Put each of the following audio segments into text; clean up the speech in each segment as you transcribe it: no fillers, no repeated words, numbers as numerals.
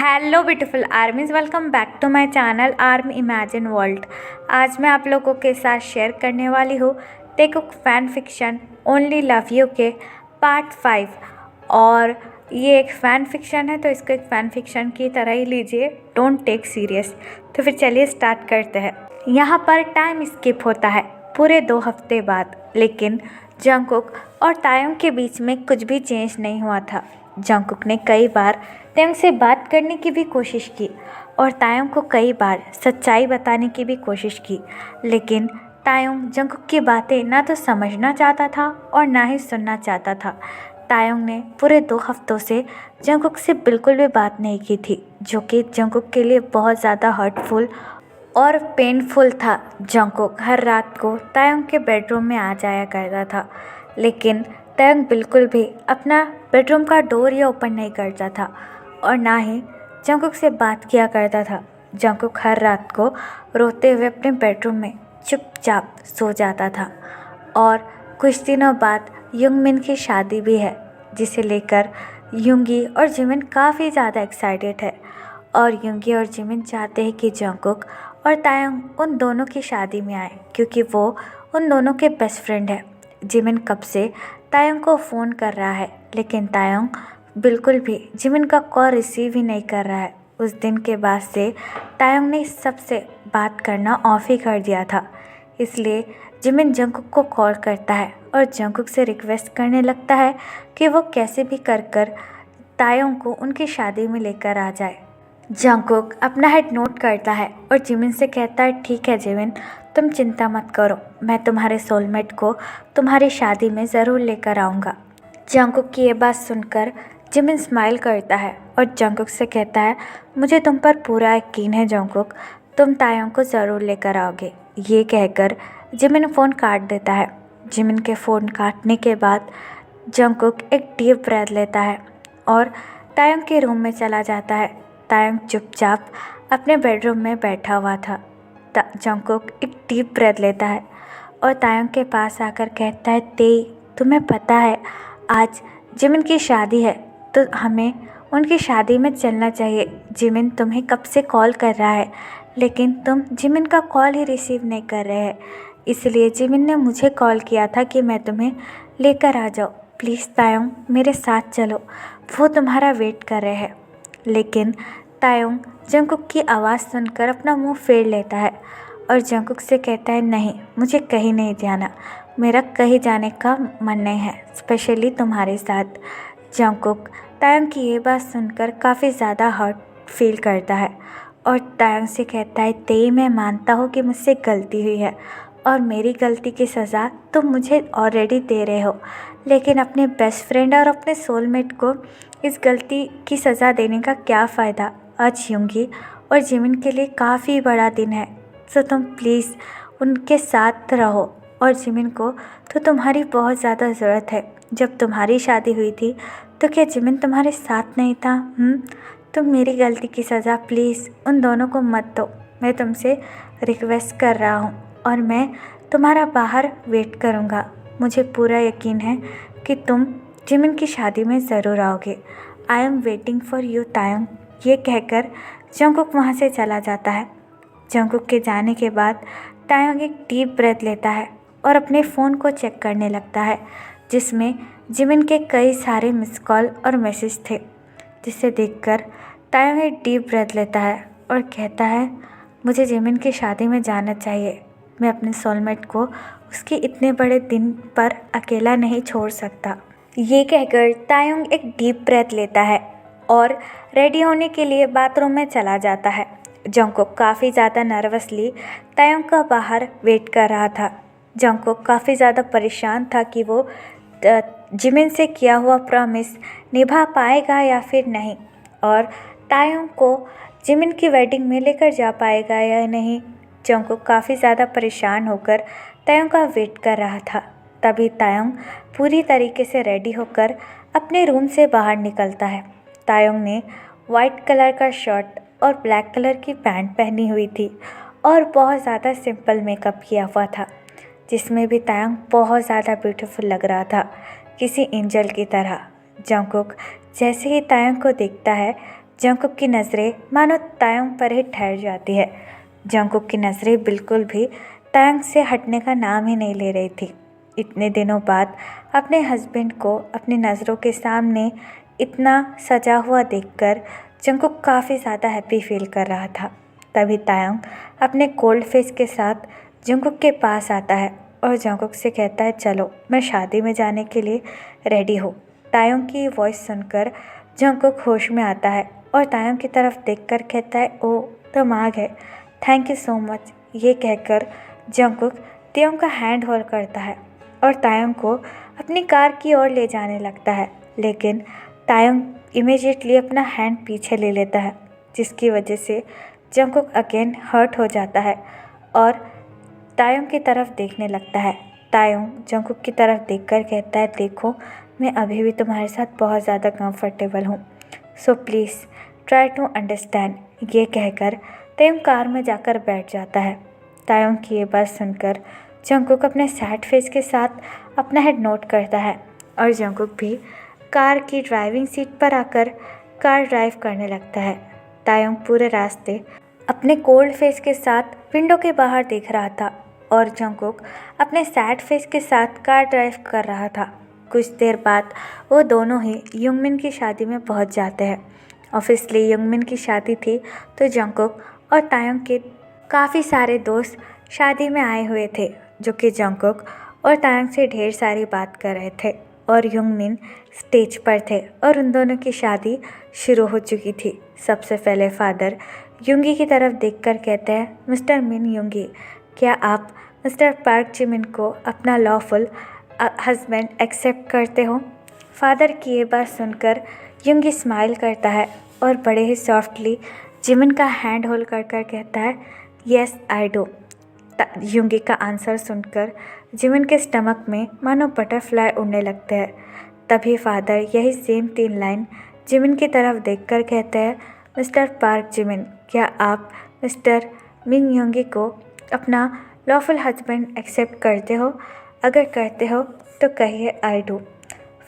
Hello beautiful armies, welcome back to my channel army imagine world. आज मैं आप लोगों के साथ शेयर करने वाली हूँ Taekook fan fiction only love you के पार्ट 5। और ये एक फ़ैन फिक्शन है तो इसको एक फ़ैन फिक्शन की तरह ही लीजिए, डोंट टेक सीरियस। तो फिर चलिए स्टार्ट करते हैं। यहाँ पर टाइम स्किप होता है पूरे 2 हफ्ते बाद, लेकिन जंगकुक और तायोंग के बीच में कुछ भी चेंज नहीं हुआ था। जंगकुक ने कई बार तायोंग से बात करने की भी कोशिश की और तायोंग को कई बार सच्चाई बताने की भी कोशिश की, लेकिन तायोंग जंगकुक की बातें ना तो समझना चाहता था और ना ही सुनना चाहता था। तायोंग ने पूरे 2 हफ्तों से जंगकुक से बिल्कुल भी बात नहीं की थी, जो कि जंगकुक के लिए बहुत ज़्यादा हर्टफुल और पेनफुल था। जंगकुक हर रात को तायोंग के बेडरूम में आ जाया करता था, लेकिन तायोंग बिल्कुल भी अपना बेडरूम का डोर ही ओपन नहीं करता था और ना ही जंगकुक से बात किया करता था। जंगकुक हर रात को रोते हुए अपने बेडरूम में चुपचाप सो जाता था। और कुछ दिनों बाद युंगमिन की शादी भी है, जिसे लेकर युंगी और जिमिन काफ़ी ज़्यादा एक्साइटेड है। और युंगी और जिमिन चाहते हैं कि जंगकुक और तायोंग उन दोनों की शादी में आए, क्योंकि वो उन दोनों के बेस्ट फ्रेंड है। जिमिन कब से तायोंग को फ़ोन कर रहा है, लेकिन तायोंग बिल्कुल भी जिमिन का कॉल रिसीव ही नहीं कर रहा है। उस दिन के बाद से तायोंग ने सबसे बात करना ऑफ ही कर दिया था। इसलिए जिमिन जंगकुक को कॉल करता है और जंगकुक से रिक्वेस्ट करने लगता है कि वो कैसे भी कर तायोंग को उनकी शादी में लेकर आ जाए। जंगकुक अपना हेड नोट करता है और जिमिन से कहता है, ठीक है जिमिन, तुम चिंता मत करो, मैं तुम्हारे सोलमेट को तुम्हारी शादी में ज़रूर लेकर आऊँगा। जंगकुक की ये बात सुनकर जिमिन स्माइल करता है और जंगकुक से कहता है, मुझे तुम पर पूरा यकीन है जंगकुक, तुम तायोंग को ज़रूर लेकर आओगे। ये कहकर जिमिन फ़ोन काट देता है। जिमिन के फ़ोन काटने के बाद जंगकुक एक डीप ब्रेथ लेता है और तायोंग के रूम में चला जाता है। तायोंग चुपचाप अपने बेडरूम में बैठा हुआ था। जंगकुक एक डीप ब्रेथ लेता है और तायोंग के पास आकर कहता है, तुम्हें पता है आज जिमिन की शादी है, तो हमें उनकी शादी में चलना चाहिए। जिमिन तुम्हें कब से कॉल कर रहा है, लेकिन तुम जिमिन का कॉल ही रिसीव नहीं कर रहे हैं, इसलिए जिमिन ने मुझे कॉल किया था कि मैं तुम्हें लेकर आ जाऊँ। प्लीज़ तायोंग मेरे साथ चलो, वो तुम्हारा वेट कर रहे हैं। लेकिन तायोंग जंगकुक की आवाज़ सुनकर अपना मुंह फेर लेता है और जंगकुक से कहता है, नहीं, मुझे कहीं नहीं जाना, मेरा कहीं जाने का मन नहीं है, स्पेशली तुम्हारे साथ। जंगकुक तायोंग की ये बात सुनकर काफ़ी ज़्यादा हर्ट फील करता है और तायोंग से कहता है, मैं मानता हूँ कि मुझसे गलती हुई है और मेरी गलती की सज़ा तुम मुझे ऑलरेडी दे रहे हो, लेकिन अपने बेस्ट फ्रेंड और अपने सोलमेट को इस गलती की सज़ा देने का क्या फ़ायदा। आज युंगी और जिमिन के लिए काफ़ी बड़ा दिन है, तो तुम प्लीज़ उनके साथ रहो। और जिमिन को तो तुम्हारी बहुत ज़्यादा ज़रूरत है। जब तुम्हारी शादी हुई थी तो क्या जिमिन तुम्हारे साथ नहीं था? तुम मेरी गलती की सज़ा प्लीज़ उन दोनों को मत दो, मैं तुमसे रिक्वेस्ट कर रहा हूँ और मैं तुम्हारा बाहर वेट करूँगा। मुझे पूरा यकीन है कि तुम जिमिन की शादी में ज़रूर आओगे। I am waiting for you Taeyong. ये कहकर जंगकुक वहाँ से चला जाता है। जंगकुक के जाने के बाद तायोंग एक डीप ब्रेथ लेता है और अपने फ़ोन को चेक करने लगता है, जिसमें जिमिन के कई सारे मिस कॉल और मैसेज थे, जिसे देखकर तायोंग एक डीप ब्रेथ लेता है और कहता है, मुझे जिमिन की शादी में जाना चाहिए, मैं अपने सोलमेट को उसके इतने बड़े दिन पर अकेला नहीं छोड़ सकता। ये कहकर तायोंग एक डीप ब्रेथ लेता है और रेडी होने के लिए बाथरूम में चला जाता है। जंगकुक काफ़ी ज़्यादा नर्वसली तायोंग का बाहर वेट कर रहा था। जंगकुक काफ़ी ज़्यादा परेशान था कि वो जिमिन से किया हुआ प्रॉमिस निभा पाएगा या फिर नहीं, और तायोंग को जिमिन की वेडिंग में लेकर जा पाएगा या नहीं। जंगकुक काफ़ी ज़्यादा परेशान होकर तायोंग का वेट कर रहा था। तभी तायोंग पूरी तरीके से रेडी होकर अपने रूम से बाहर निकलता है। तायोंग ने वाइट कलर का शर्ट और ब्लैक कलर की पैंट पहनी हुई थी और बहुत ज़्यादा सिंपल मेकअप किया हुआ था, जिसमें भी तायोंग बहुत ज़्यादा ब्यूटीफुल लग रहा था, किसी एंजल की तरह। जंगकुक जैसे ही तायोंग को देखता है, जंगकुक की नज़रें मानो तायोंग पर ही ठहर जाती है। जंगकुक की नज़रें बिल्कुल भी तायोंग से हटने का नाम ही नहीं ले रही थी। इतने दिनों बाद अपने हस्बैंड को अपनी नज़रों के सामने इतना सजा हुआ देखकर जंगकुक काफ़ी ज़्यादा हैप्पी फील कर रहा था। तभी तायोंग अपने कोल्ड फेस के साथ जंगकुक के पास आता है और जंगकुक से कहता है, चलो मैं शादी में जाने के लिए रेडी हूँ। तायोंग की वॉइस सुनकर जंगकुक होश में आता है और तायोंग की तरफ देखकर कहता है, ओह तुम आ गए, थैंक यू सो मच। ये कहकर जंगकुक तायोंग का हैंड होल्ड करता है और तायोंग को अपनी कार की ओर ले जाने लगता है, लेकिन तायोंग इमीडिएटली अपना हैंड पीछे ले लेता है, जिसकी वजह से जंगकुक अगेन हर्ट हो जाता है और तायोंग की तरफ देखने लगता है। तायोंग जंगकुक की तरफ देखकर कहता है, देखो मैं अभी भी तुम्हारे साथ बहुत ज़्यादा कंफर्टेबल हूँ, so please try to understand. ये कहकर तायोंग कार में जाकर बैठ जाता है। तायोंग की ये बात सुनकर जंगकुक अपने सैड फेस के साथ अपना हेड नोट करता है और जंगकुक भी कार की ड्राइविंग सीट पर आकर कार ड्राइव करने लगता है। तायोंग पूरे रास्ते अपने कोल्ड फेस के साथ विंडो के बाहर देख रहा था और जंगकुक अपने सैड फेस के साथ कार ड्राइव कर रहा था। कुछ देर बाद वो दोनों ही युंगमिन की शादी में पहुंच जाते हैं। ऑब्वियसली युंगमिन की शादी थी तो जंगकुक और तायोंग के काफ़ी सारे दोस्त शादी में आए हुए थे, जो कि जंगकुक और तायोंग से ढेर सारी बात कर रहे थे और युंगमिन स्टेज पर थे और उन दोनों की शादी शुरू हो चुकी थी। सबसे पहले फादर युंगी की तरफ देखकर कहते हैं, मिस्टर मिन युंगी, क्या आप मिस्टर पार्क जिमिन को अपना लॉफुल हस्बैंड एक्सेप्ट करते हो? फादर की ये बात सुनकर युंगी स्माइल करता है और बड़े ही सॉफ्टली जिमिन का हैंड होल्ड कर कहता है, येस आई डू। युंगी का आंसर सुनकर जिमिन के स्टमक में मानो बटरफ्लाई उड़ने लगते हैं। तभी फादर यही सेम 3 लाइन जिमिन की तरफ देखकर कहते हैं, मिस्टर पार्क जिमिन, क्या आप मिस्टर मिन युंगी को अपना लॉफुल हस्बैंड एक्सेप्ट करते हो? अगर करते हो तो कहिए आई डू।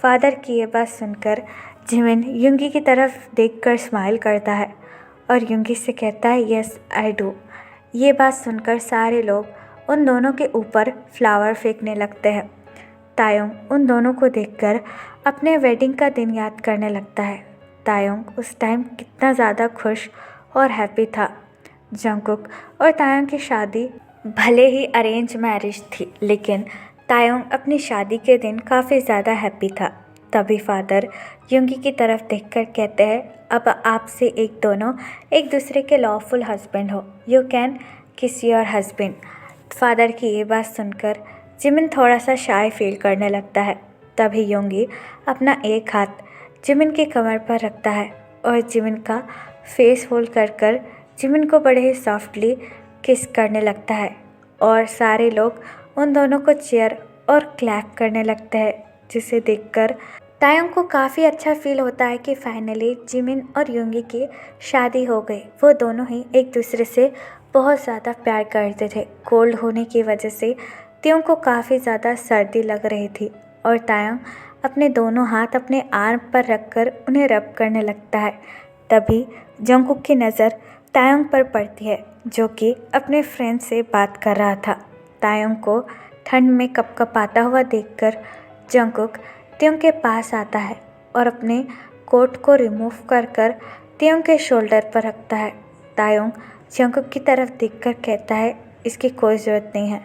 फादर की ये बात सुनकर जिमिन युंगी की तरफ देखकर स्माइल करता है और युंगी से कहता है, यस आई डू। ये बात सुनकर सारे लोग उन दोनों के ऊपर फ्लावर फेंकने लगते हैं। तायोंग उन दोनों को देखकर अपने वेडिंग का दिन याद करने लगता है। तायोंग उस टाइम कितना ज़्यादा खुश और हैप्पी था। जंगकुक और तायोंग की शादी भले ही अरेंज मैरिज थी, लेकिन तायोंग अपनी शादी के दिन काफ़ी ज़्यादा हैप्पी था। तभी फादर युंगी की तरफ देखकर कहते हैं, अब आपसे एक दोनों एक दूसरे के लॉफुल हस्बैंड हो, यू कैन किस योर हस्बैंड। फादर की ये बात सुनकर जिमिन थोड़ा सा शाय फील करने लगता है। तभी युंगी अपना एक हाथ जिमिन की कमर पर रखता है और जिमिन का फेस होल्ड कर जिमिन को बड़े ही सॉफ्टली किस करने लगता है और सारे लोग उन दोनों को चीयर और क्लैप करने लगते हैं, जिसे देखकर तायोंग को काफ़ी अच्छा फील होता है कि फाइनली जिमिन और युंगी की शादी हो गई। वो दोनों ही एक दूसरे से बहुत ज़्यादा प्यार करते थे। कोल्ड होने की वजह से तायोंग को काफ़ी ज़्यादा सर्दी लग रही थी और तायोंग अपने दोनों हाथ अपने आर्म पर रखकर उन्हें रब करने लगता है। तभी जंगकुक की नज़र तायोंग पर पड़ती है, जो कि अपने फ्रेंड से बात कर रहा था। तायोंग को ठंड में कपकपाता हुआ देखकर जंगकुक तायोंग के पास आता है और अपने कोट को रिमूव कर तायोंग के शोल्डर पर रखता है। तायोंग जंगकुक की तरफ देखकर कहता है, इसकी कोई ज़रूरत नहीं है,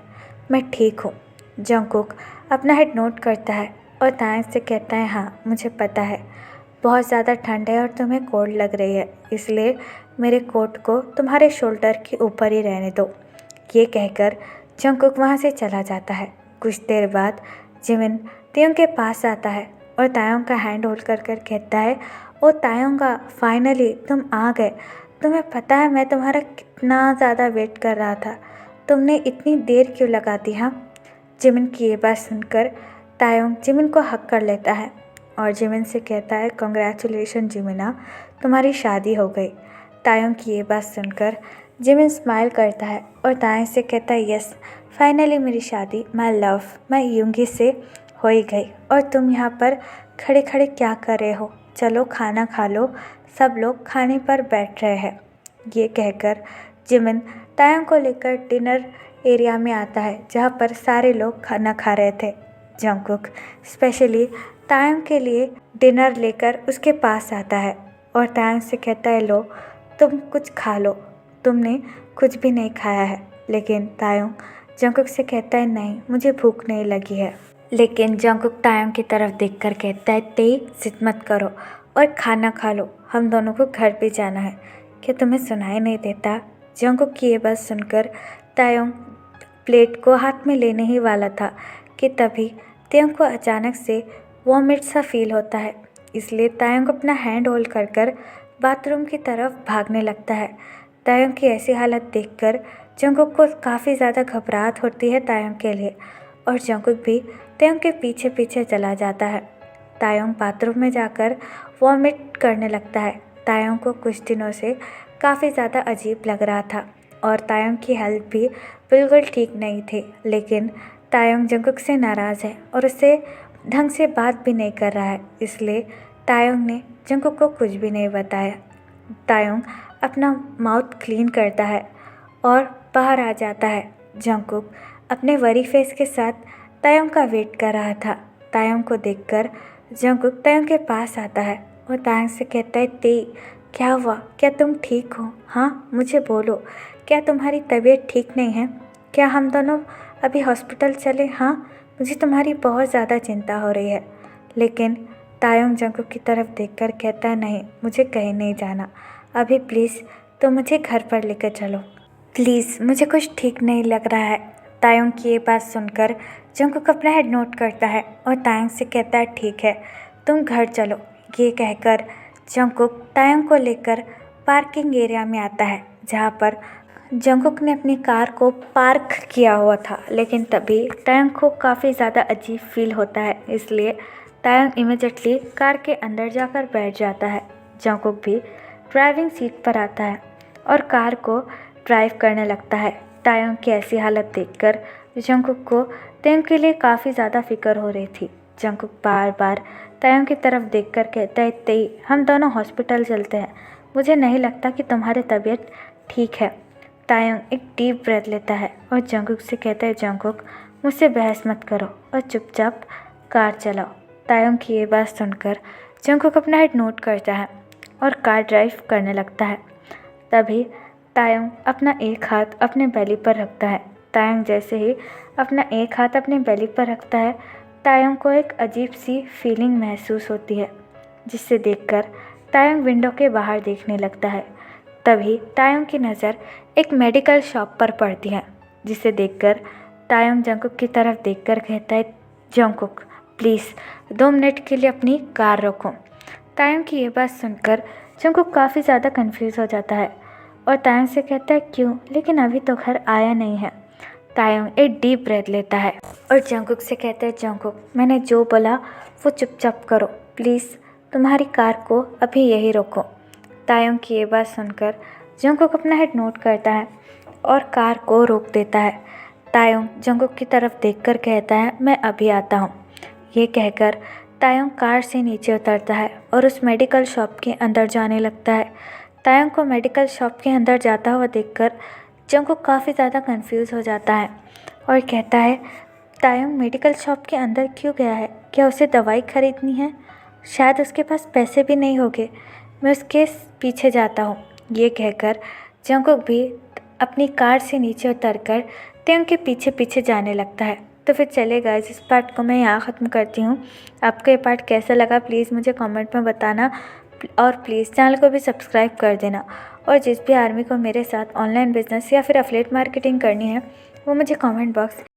मैं ठीक हूँ। जंगकुक अपना हेड नोट करता है और तायोंग से कहता है, हाँ मुझे पता है बहुत ज़्यादा ठंड है और तुम्हें कोल्ड लग रही है, इसलिए मेरे कोट को तुम्हारे शोल्डर के ऊपर ही रहने दो। ये कहकर जंगकुक वहाँ से चला जाता है। कुछ देर बाद जिमिन तायोंग के पास आता है और तायोंग का हैंड होल्ड कर कहता है, ओ तायोंगा, फाइनली तुम आ गए। तुम्हें पता है मैं तुम्हारा कितना ज़्यादा वेट कर रहा था, तुमने इतनी देर क्यों लगा दी? हाँ। जिमिन की ये बात सुनकर तायोंग जिमिन को हक कर लेता है और जिमिन से कहता है, कॉन्ग्रेचुलेशन जिमिना, तुम्हारी शादी हो गई। तायोंग की ये बात सुनकर जिमिन स्माइल करता है और तायोंग से कहता है, यस फाइनली मेरी शादी माय लव मैं युंगी से हो ही गई और तुम यहाँ पर खड़े खड़े क्या कर रहे हो? चलो खाना खा लो, सब लोग खाने पर बैठ रहे हैं। ये कहकर जिमिन तायोंग को लेकर डिनर एरिया में आता है जहाँ पर सारे लोग खाना खा रहे थे। जंगकुक स्पेशली तायोंग के लिए डिनर लेकर उसके पास आता है और तायोंग से कहता है, लो तुम कुछ खा लो, तुमने कुछ भी नहीं खाया है। लेकिन तायोंग जंगकुक से कहता है, नहीं मुझे भूख नहीं लगी है। लेकिन जंगकुक तायोंग की तरफ देखकर कहता है, तेई जिद मत करो और खाना खा लो, हम दोनों को घर भी जाना है। क्या तुम्हें सुनाई नहीं देता? जंगकुक की ये बात सुनकर तायोंग प्लेट को हाथ में लेने ही वाला था कि तभी तायोंग को अचानक से वॉमिट सा फील होता है। इसलिए तायोंग अपना हैंड होल्ड कर कर बाथरूम की तरफ भागने लगता है। तायोंग की ऐसी हालत देखकर जंगकुक को काफ़ी ज़्यादा घबराहट होती है तायोंग के लिए, और जंगकुक भी तायोंग के पीछे पीछे चला जाता है। तायोंग बाथरूम में जाकर वॉमिट करने लगता है। तायोंग को कुछ दिनों से काफ़ी ज़्यादा अजीब लग रहा था और तायोंग की हेल्थ भी बिल्कुल ठीक नहीं थी। लेकिन तायोंग जंगकुक से नाराज़ है और उससे ढंग से बात भी नहीं कर रहा है, इसलिए तायोंग ने जंगकुक को कुछ भी नहीं बताया। तायोंग अपना माउथ क्लीन करता है और बाहर आ जाता है। जंगकुक अपने वरी फेस के साथ तायोंग का वेट कर रहा था। तायोंग को देखकर जंगकुक तायोंग के पास आता है और तायोंग से कहता है, तेई क्या हुआ? क्या तुम ठीक हो? हाँ मुझे बोलो, क्या तुम्हारी तबीयत ठीक नहीं है? क्या हम दोनों अभी हॉस्पिटल चले? हाँ मुझे तुम्हारी बहुत ज़्यादा चिंता हो रही है। लेकिन तायोंग जंगकुक की तरफ देखकर कहता है, नहीं मुझे कहीं नहीं जाना, अभी प्लीज़ तो मुझे घर पर लेकर चलो, प्लीज़ मुझे कुछ ठीक नहीं लग रहा है। तायोंग की ये बात सुनकर जंगकुक अपना हेड नोट करता है और तायोंग से कहता है, ठीक है तुम घर चलो। ये कहकर जंगकुक तायोंग को लेकर पार्किंग एरिया में आता है जहाँ पर जंगकुक ने अपनी कार को पार्क किया हुआ था। लेकिन तभी तायोंग को काफ़ी ज़्यादा अजीब फील होता है, इसलिए तायोंग इमीडिएटली कार के अंदर जाकर बैठ जाता है। जंगकुक भी ड्राइविंग सीट पर आता है और कार को ड्राइव करने लगता है। तायोंग की ऐसी हालत देखकर जंगकुक को तायोंग के लिए काफ़ी ज़्यादा फिक्र हो रही थी। जंगकुक बार बार तायोंग की तरफ देखकर कहता है, तेई हम दोनों हॉस्पिटल चलते हैं, मुझे नहीं लगता कि तुम्हारी तबीयत ठीक है। तायोंग एक डीप ब्रेथ लेता है और जंगकुक से कहता है, जंगकुक मुझसे बहस मत करो और चुपचाप कार चलाओ। तायोंग की ये बात सुनकर जंगकुक अपना हेड नोट करता है और कार ड्राइव करने लगता है। तभी तायोंग अपना एक हाथ अपने बेली पर रखता है। तायोंग जैसे ही अपना एक हाथ अपने बेली पर रखता है, तायोंग को एक अजीब सी फीलिंग महसूस होती है, जिससे देखकर तायोंग विंडो के बाहर देखने लगता है। तभी तायोंग की नज़र एक मेडिकल शॉप पर पड़ती है, जिसे देखकर तायोंग जंगकुक की तरफ देखकर कहता है, जंगकुक प्लीज़ 2 मिनट के लिए अपनी कार रोको। तायोंग की ये बात सुनकर जंगकुक काफ़ी ज़्यादा कंफ्यूज हो जाता है और तायोंग से कहता है, क्यों? लेकिन अभी तो घर आया नहीं है। तायोंग एक डीप ब्रेथ लेता है और जंगकुक से कहता है, जंगकुक मैंने जो बोला वो चुपचाप करो, प्लीज़ तुम्हारी कार को अभी यही रोको। तायोंग की ये बात सुनकर जंगकुक अपना हेड नोट करता है और कार को रोक देता है। तायोंग जंगकुक की तरफ देखकर कहता है, मैं अभी आता हूँ। ये कहकर तायोंग कार से नीचे उतरता है और उस मेडिकल शॉप के अंदर जाने लगता है। तायोंग को मेडिकल शॉप के अंदर जाता हुआ देखकर जंगकुक काफ़ी ज़्यादा कंफ्यूज हो जाता है और कहता है, तायोंग मेडिकल शॉप के अंदर क्यों गया है? क्या उसे दवाई खरीदनी है? शायद उसके पास पैसे भी नहीं होंगे, मैं उसके पीछे जाता हूँ। ये कहकर जंगकुक भी अपनी कार से नीचे उतरकर तायोंग के पीछे पीछे जाने लगता है। तो फिर चले गाइस, इस पार्ट को मैं यहाँ ख़त्म करती हूँ। आपको ये पार्ट कैसा लगा प्लीज़ मुझे कमेंट में बताना, और प्लीज़ चैनल को भी सब्सक्राइब कर देना। और जिस भी आर्मी को मेरे साथ ऑनलाइन बिजनेस या फिर एफिलिएट मार्केटिंग करनी है वो मुझे कमेंट बॉक्स